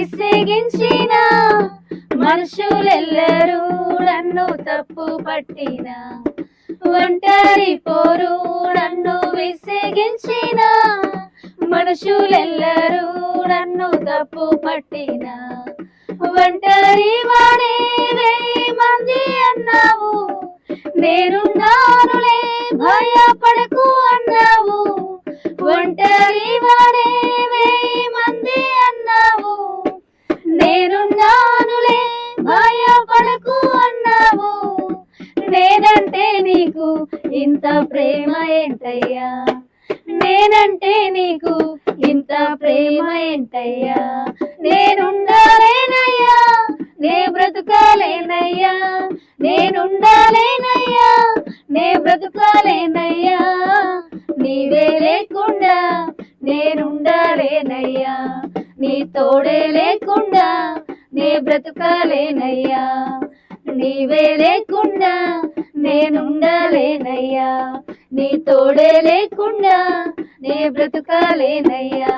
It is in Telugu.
విసిగించిన మనుషులెల్లరూ నన్ను తప్పు పట్టిన ఒంటరి పోరు నన్ను విసిగించిన మనుషులెల్లరూ నన్ను తప్పు పట్టిన ఒంటరి వాడే 1000 మంది అన్నావు నేనున్నానులే భయపడకు అన్నావు ఒంటరి వాడే 1000 మంది అన్నావు నేనున్నానులే భయపడకు అన్నావు నేనంటే నీకు ఇంత ప్రేమ ఏంటయ్యా నేనంటే నీకు ఇంత ప్రేమ ఏంటయ్యా నేనుండాలేనయ్యా నే బ్రతుకాలేనయ్యా నేనుండాలేనయ్యా నే బ్రతుకాలేనయ్యా నీవే లేకుండా నేనుండాలేనయ్యా నీ తోడే లేకుండా నే బ్రతుకాలేనయ్యా నీవే లేకుండా నేనుండాలేనయ్యా నీ తోడే లేకుండా నే బ్రతుకాలేనయ్యా